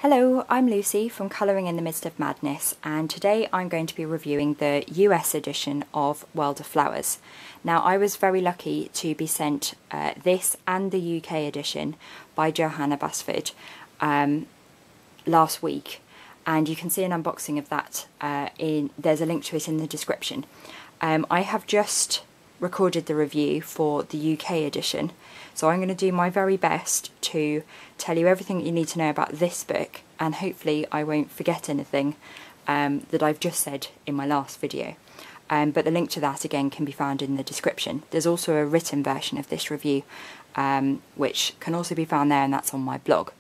Hello, I'm Lucy from Colouring in the Midst of Madness, and today I'm going to be reviewing the US edition of World of Flowers. Now, I was very lucky to be sent this and the UK edition by Johanna Basford last week, and you can see an unboxing of that there's a link to it in the description. I have just recorded the review for the UK edition, so I'm going to do my very best to tell you everything you need to know about this book, and hopefully I won't forget anything that I've just said in my last video. But the link to that again can be found in the description. There's also a written version of this review which can also be found there, and that's on my blog.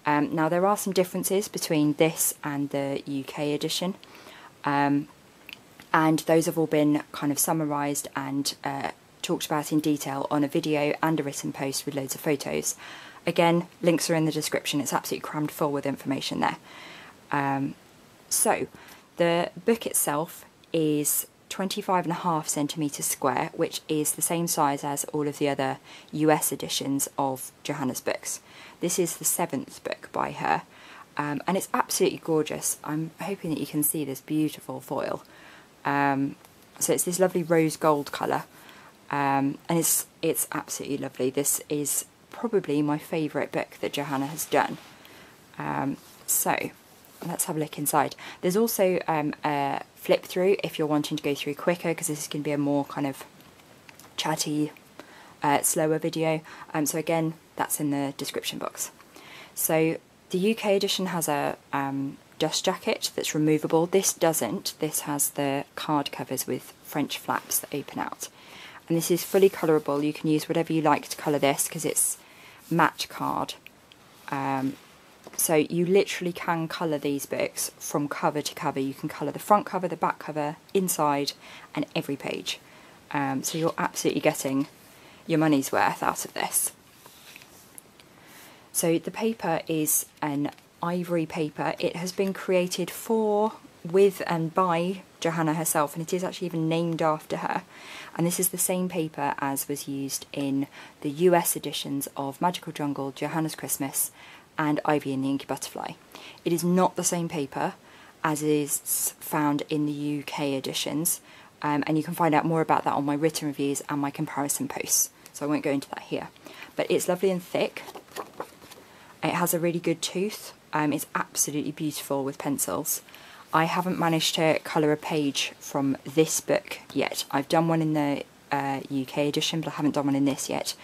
Now, there are some differences between this and the UK edition, and those have all been kind of summarised and talked about in detail on a video and a written post with loads of photos. Again, links are in the description. It's absolutely crammed full with information there. So, the book itself is 25.5 centimetres square, which is the same size as all of the other US editions of Johanna's books. This is the 7th book by her, and it's absolutely gorgeous. I'm hoping that you can see this beautiful foil. So it's this lovely rose gold colour, and it's absolutely lovely. This is probably my favourite book that Johanna has done. So let's have a look inside. There's also a flip through if you're wanting to go through quicker, because this is going to be a more kind of chatty, slower video. So again, that's in the description box. So the UK edition has a dust jacket that's removable. This doesn't. This has the card covers with French flaps that open out. And this is fully colourable. You can use whatever you like to colour this because it's matte card. So you literally can colour these books from cover to cover. You can colour the front cover, the back cover, inside, and every page. So you're absolutely getting your money's worth out of this. So the paper is an ivory paper. It has been created for, with and by Johanna herself, and it is actually even named after her. And this is the same paper as was used in the US editions of Magical Jungle, Johanna's Christmas, and Ivy and the Inky Butterfly. It is not the same paper as is found in the UK editions, and you can find out more about that on my written reviews and my comparison posts, so I won't go into that here. But it's lovely and thick. It has a really good tooth. It's absolutely beautiful with pencils. I haven't managed to colour a page from this book yet. I've done one in the UK edition, but I haven't done one in this yet.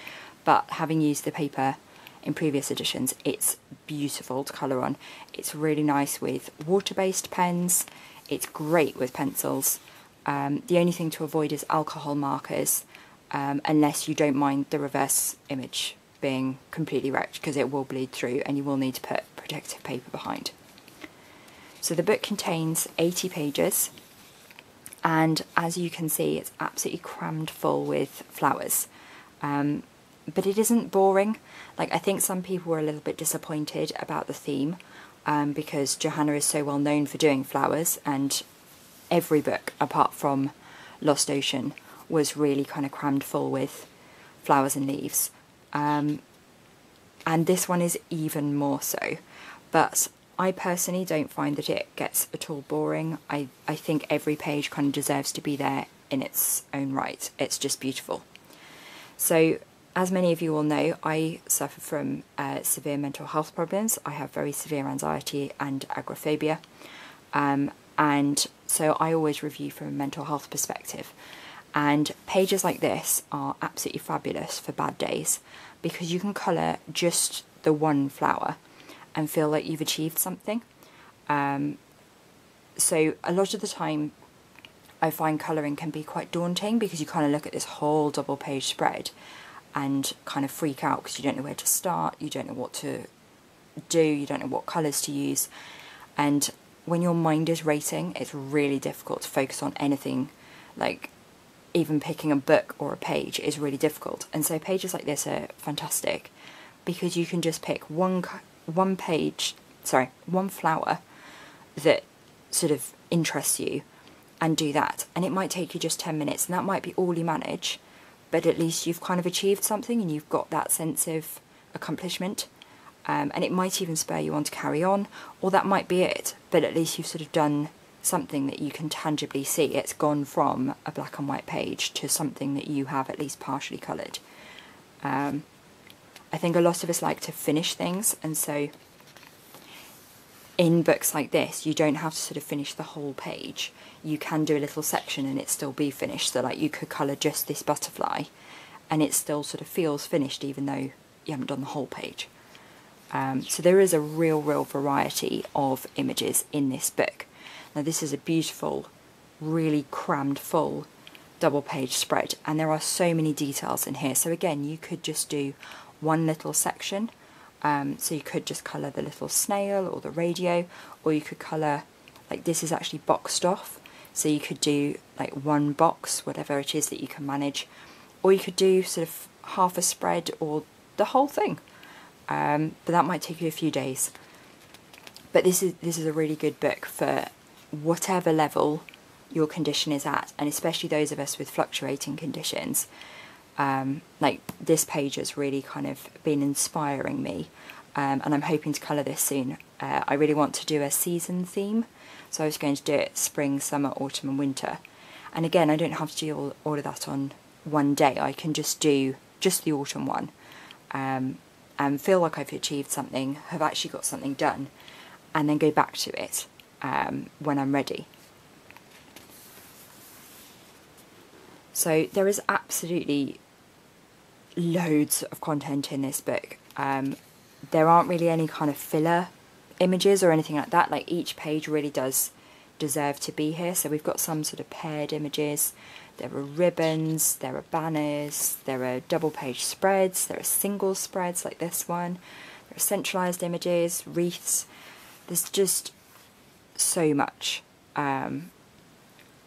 But having used the paper in previous editions, it's beautiful to colour on. It's really nice with water-based pens. It's great with pencils. The only thing to avoid is alcohol markers, unless you don't mind the reverse image being completely wrecked, because it will bleed through and you will need to put protective paper behind. So the book contains 80 pages, and as you can see, it's absolutely crammed full with flowers. But it isn't boring. Like, I think some people were a little bit disappointed about the theme, because Johanna is so well known for doing flowers, and every book apart from Lost Ocean was really kind of crammed full with flowers and leaves. And this one is even more so. But I personally don't find that it gets at all boring. I think every page kind of deserves to be there in its own right. It's just beautiful. So, as many of you will know, I suffer from severe mental health problems. I have very severe anxiety and agoraphobia. And so I always review from a mental health perspective. And pages like this are absolutely fabulous for bad days, because you can colour just the one flower and feel like you've achieved something. So a lot of the time I find colouring can be quite daunting, because you kind of look at this whole double page spread and kind of freak out because you don't know where to start, you don't know what to do, you don't know what colours to use. And when your mind is racing, it's really difficult to focus on anything. Like, even picking a book or a page is really difficult. And so pages like this are fantastic, because you can just pick one flower that sort of interests you and do that. And it might take you just 10 minutes, and that might be all you manage, but at least you've kind of achieved something and you've got that sense of accomplishment. and it might even spur you on to carry on, or that might be it, but at least you've sort of done something that you can tangibly see. It's gone from a black and white page to something that you have at least partially coloured. I think a lot of us like to finish things, and so in books like this you don't have to sort of finish the whole page. You can do a little section and it still be finished. So like you could colour just this butterfly and it still sort of feels finished even though you haven't done the whole page. So there is a real variety of images in this book. Now this is a beautiful, really crammed full double page spread, and there are so many details in here. So again, you could just do one little section. So you could just colour the little snail or the radio, or you could colour, like this is actually boxed off, so you could do like one box, whatever it is that you can manage, or you could do sort of half a spread or the whole thing. But that might take you a few days. But this is a really good book for whatever level your condition is at, and especially those of us with fluctuating conditions. Like this page has really kind of been inspiring me, and I'm hoping to colour this soon. I really want to do a season theme, so I was going to do it spring, summer, autumn and winter. And again, I don't have to do all of that on one day. I can just do just the autumn one, and feel like I've achieved something, have actually got something done, and then go back to it when I'm ready. So there is absolutely loads of content in this book. There aren't really any kind of filler images or anything like that. Like each page really does deserve to be here. So we've got some sort of paired images, there are ribbons, there are banners, there are double page spreads, there are single spreads like this one, there are centralised images, wreaths. There's just so much.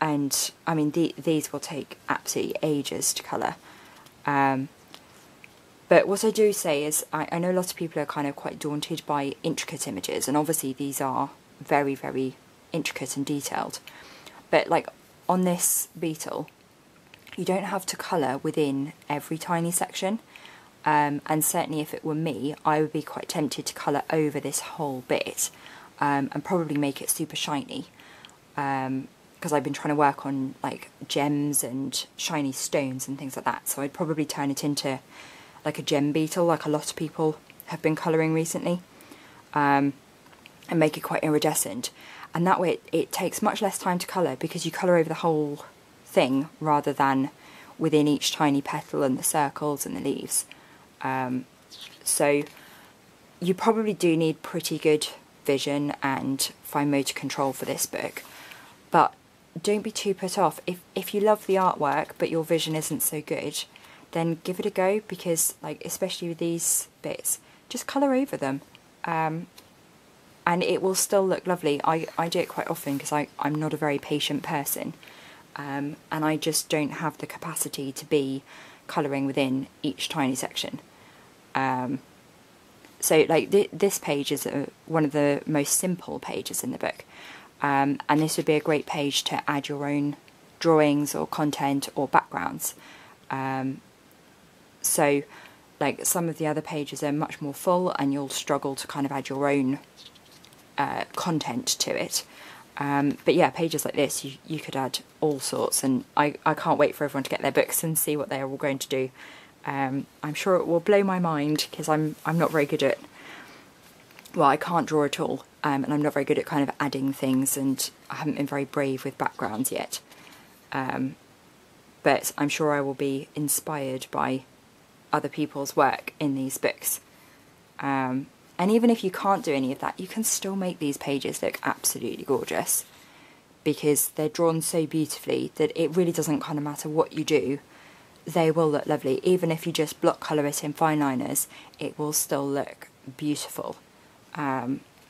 And I mean these will take absolutely ages to colour. But what I do say is I know a lot of people are kind of quite daunted by intricate images, and obviously these are very intricate and detailed. But like on this beetle, you don't have to colour within every tiny section. And certainly if it were me, I would be quite tempted to colour over this whole bit, and probably make it super shiny. Because I've been trying to work on like gems and shiny stones and things like that, so I'd probably turn it into like a gem beetle, like a lot of people have been colouring recently, and make it quite iridescent. And that way it takes much less time to colour, because you colour over the whole thing rather than within each tiny petal and the circles and the leaves. So you probably do need pretty good vision and fine motor control for this book, but don't be too put off. If you love the artwork but your vision isn't so good, then give it a go, because like especially with these bits, just colour over them, and it will still look lovely. I do it quite often because I'm not a very patient person, and I just don't have the capacity to be colouring within each tiny section. So like this page is one of the most simple pages in the book, and this would be a great page to add your own drawings or content or backgrounds. So like some of the other pages are much more full and you'll struggle to kind of add your own content to it. But yeah, pages like this you could add all sorts, and I can't wait for everyone to get their books and see what they are all going to do. I'm sure it will blow my mind, because I'm not very good at, well, I can't draw at all, and I'm not very good at kind of adding things, and I haven't been very brave with backgrounds yet. But I'm sure I will be inspired by other people's work in these books. And even if you can't do any of that, you can still make these pages look absolutely gorgeous, because they're drawn so beautifully that it really doesn't kind of matter what you do, they will look lovely. Even if you just block colour it in fine liners, it will still look beautiful.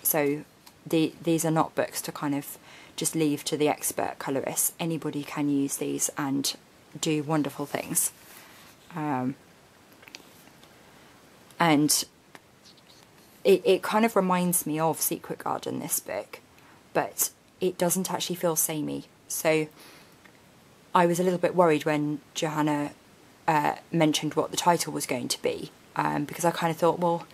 So these are not books to kind of just leave to the expert colourists. Anybody can use these and do wonderful things. And it kind of reminds me of Secret Garden, this book, but it doesn't actually feel samey. So I was a little bit worried when Johanna mentioned what the title was going to be, because I kind of thought, well,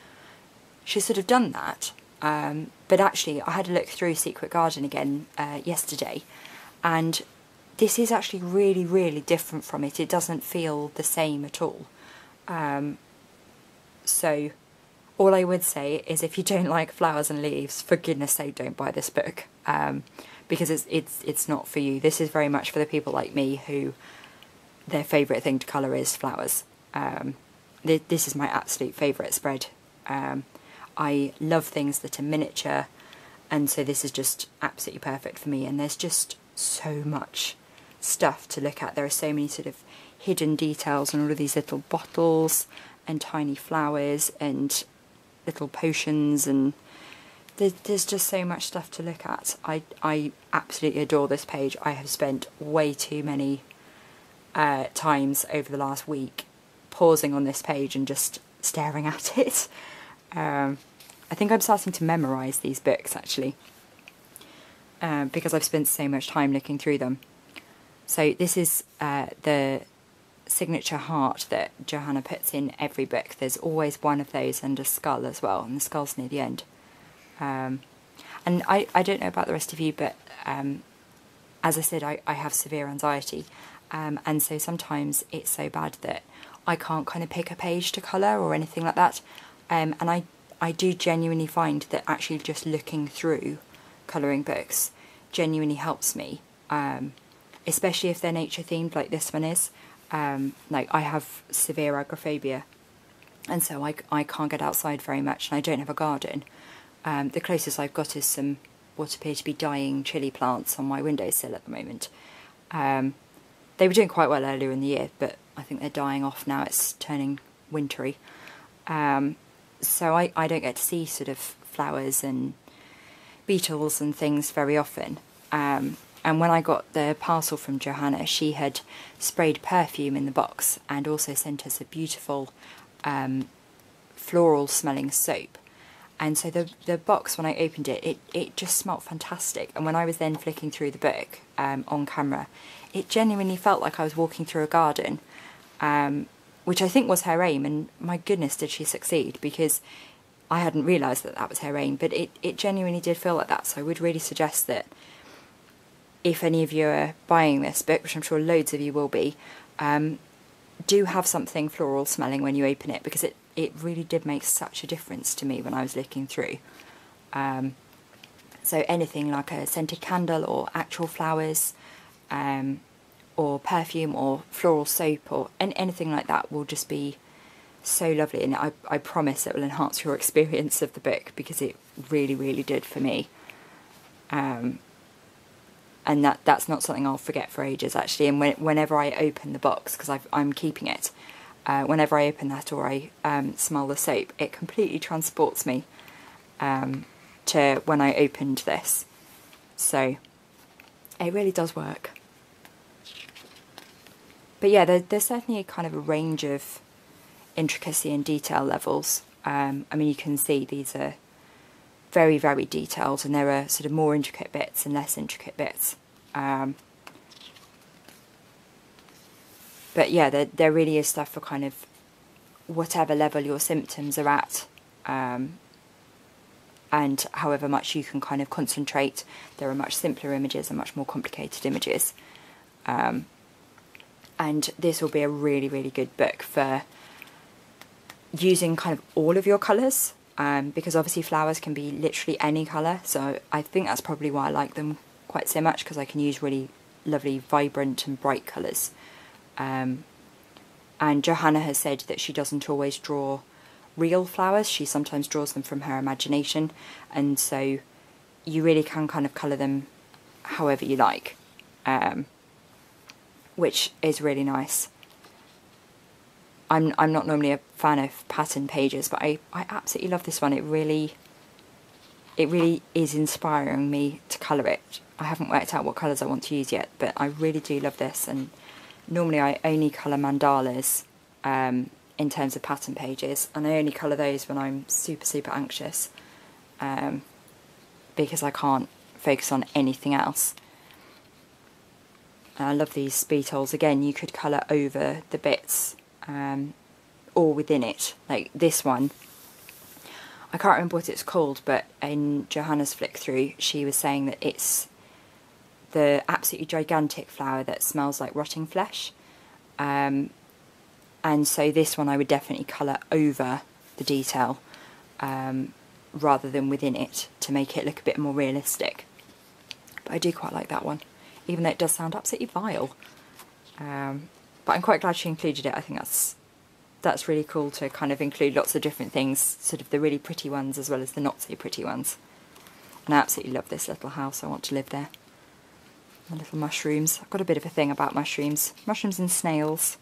she's sort of done that, but actually I had a look through Secret Garden again yesterday, and this is actually really, really different from it. It doesn't feel the same at all. So all I would say is, if you don't like flowers and leaves, for goodness sake, don't buy this book, because it's not for you. This is very much for the people like me who their favourite thing to colour is flowers. This is my absolute favourite spread. I love things that are miniature, and so this is just absolutely perfect for me. And there's just so much stuff to look at. There are so many sort of hidden details on all of these little bottles and tiny flowers and little potions, and there's just so much stuff to look at. I absolutely adore this page. I have spent way too many times over the last week pausing on this page and just staring at it. I think I'm starting to memorise these books, actually, because I've spent so much time looking through them. So this is the signature heart that Johanna puts in every book. There's always one of those and a skull as well, and the skull's near the end. And I don't know about the rest of you, but as I said, I have severe anxiety, and so sometimes it's so bad that I can't kind of pick a page to colour or anything like that. And I do genuinely find that actually just looking through colouring books genuinely helps me, especially if they're nature themed like this one is. Like, I have severe agoraphobia, and so I can't get outside very much, and I don't have a garden. The closest I've got is some what appear to be dying chili plants on my windowsill at the moment. They were doing quite well earlier in the year, but I think they're dying off now. It's turning wintry. So I don't get to see sort of flowers and beetles and things very often. And when I got the parcel from Johanna, she had sprayed perfume in the box and also sent us a beautiful floral smelling soap. And so the box, when I opened it, it just smelled fantastic. And when I was then flicking through the book on camera, it genuinely felt like I was walking through a garden, which I think was her aim. And my goodness, did she succeed, because I hadn't realised that that was her aim. But it genuinely did feel like that. So I would really suggest that if any of you are buying this book, which I'm sure loads of you will be, do have something floral smelling when you open it, because it really did make such a difference to me when I was looking through. So anything like a scented candle or actual flowers, or perfume or floral soap or anything like that will just be so lovely, and I promise it will enhance your experience of the book, because it really, really did for me. And that's not something I'll forget for ages, actually. And whenever I open the box, because I'm keeping it, whenever I open that or I smell the soap, it completely transports me to when I opened this. So it really does work. But yeah, there's certainly a kind of a range of intricacy and detail levels. I mean, you can see these are very, very detailed, and there are sort of more intricate bits and less intricate bits. But yeah, there really is stuff for kind of whatever level your symptoms are at, and however much you can kind of concentrate. There are much simpler images and much more complicated images. And this will be a really, really good book for using kind of all of your colours, because obviously flowers can be literally any colour, so I think that's probably why I like them quite so much, because I can use really lovely, vibrant and bright colours. And Johanna has said that she doesn't always draw real flowers, she sometimes draws them from her imagination, and so you really can kind of colour them however you like, which is really nice. I'm not normally a fan of pattern pages, but I absolutely love this one. It really is inspiring me to colour it. I haven't worked out what colours I want to use yet, but I really do love this. And normally I only colour mandalas in terms of pattern pages, and I only colour those when I'm super, super anxious, because I can't focus on anything else. And I love these beetles. Again, you could colour over the bits or within it. Like this one, I can't remember what it's called, but in Johanna's flick through she was saying that it's the absolutely gigantic flower that smells like rotting flesh. And so this one I would definitely colour over the detail rather than within it to make it look a bit more realistic. But I do quite like that one, even though it does sound absolutely vile. But I'm quite glad she included it. I think that's really cool to kind of include lots of different things, sort of the really pretty ones as well as the not so pretty ones. And I absolutely love this little house. I want to live there. My little mushrooms. I've got a bit of a thing about mushrooms. Mushrooms and snails.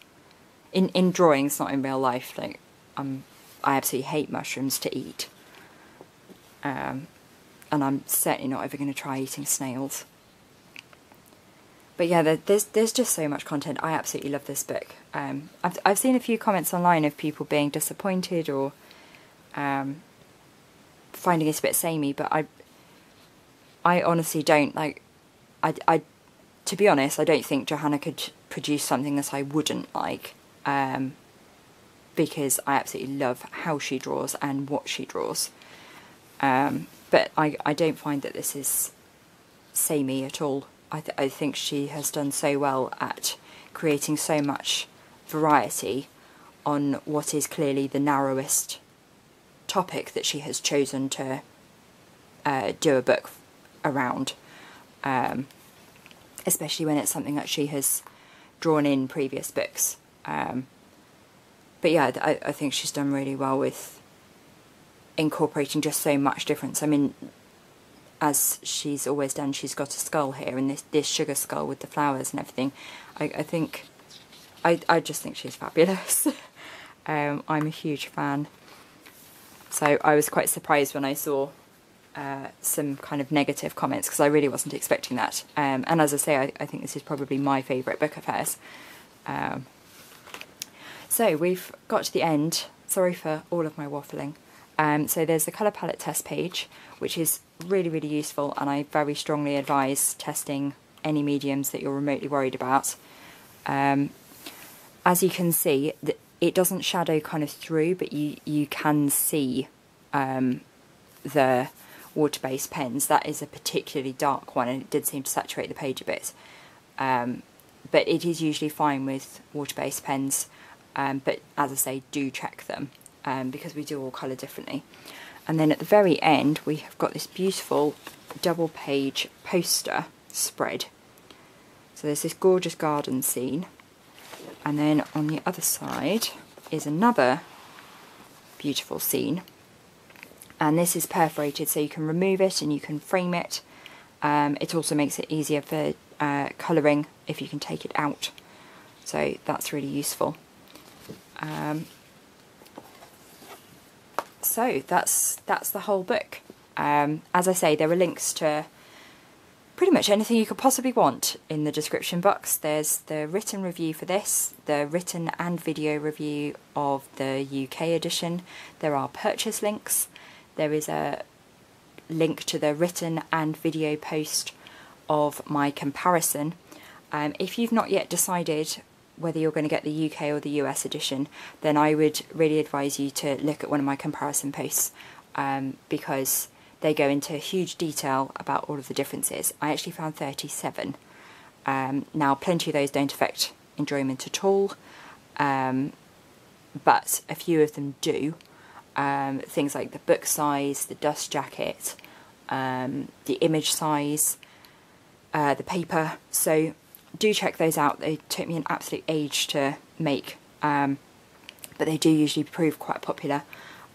In drawings, not in real life. Like, I absolutely hate mushrooms to eat. And I'm certainly not ever going to try eating snails. But yeah, there's just so much content. I absolutely love this book. I've seen a few comments online of people being disappointed or finding it a bit samey, but I honestly don't. Like, to be honest, I don't think Johanna could produce something that I wouldn't like, because I absolutely love how she draws and what she draws. But I don't find that this is samey at all. I think she has done so well at creating so much variety on what is clearly the narrowest topic that she has chosen to do a book around, especially when it's something that she has drawn in previous books. But yeah, I think she's done really well with incorporating just so much difference. I mean, as she's always done, she's got a skull here, and this sugar skull with the flowers and everything. I just think she's fabulous. I'm a huge fan. So I was quite surprised when I saw some kind of negative comments, because I really wasn't expecting that. And as I say, I think this is probably my favourite book of hers. So we've got to the end. Sorry for all of my waffling. So there's the colour palette test page, which is really, really useful, and I very strongly advise testing any mediums that you're remotely worried about. As you can see, it doesn't shadow kind of through, but you can see the water-based pens. That is a particularly dark one, and it did seem to saturate the page a bit. But it is usually fine with water-based pens, but as I say, do check them. Because we do all colour differently. And then at the very end we have got this beautiful double page poster spread. So there's this gorgeous garden scene, and then on the other side is another beautiful scene, and this is perforated so you can remove it and you can frame it. It also makes it easier for colouring if you can take it out, so that's really useful. So that's the whole book. As I say, there are links to pretty much anything you could possibly want in the description box. There's the written review for this, the written and video review of the UK edition. There are purchase links. There is a link to the written and video post of my comparison. If you've not yet decided whether you're going to get the UK or the US edition, then I would really advise you to look at one of my comparison posts, because they go into huge detail about all of the differences. I actually found 37. Now, plenty of those don't affect enjoyment at all, but a few of them do. Things like the book size, the dust jacket, the image size, the paper. So do check those out. They took me an absolute age to make, but they do usually prove quite popular,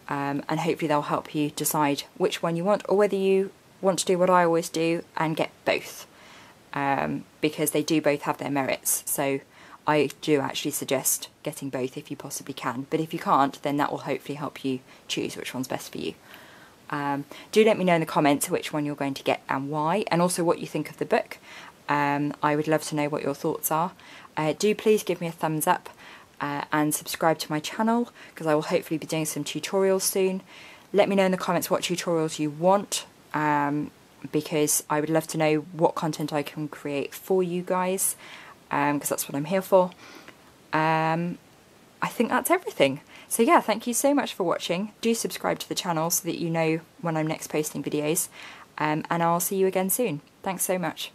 and hopefully they'll help you decide which one you want, or whether you want to do what I always do and get both, because they do both have their merits. So I do actually suggest getting both if you possibly can, but if you can't, then that will hopefully help you choose which one's best for you. Do let me know in the comments which one you're going to get and why, and also what you think of the book. I would love to know what your thoughts are. Do please give me a thumbs up and subscribe to my channel, because I will hopefully be doing some tutorials soon. Let me know in the comments what tutorials you want, because I would love to know what content I can create for you guys, because that's what I'm here for. I think that's everything. So yeah, thank you so much for watching. Do subscribe to the channel so that you know when I'm next posting videos, and I'll see you again soon. Thanks so much.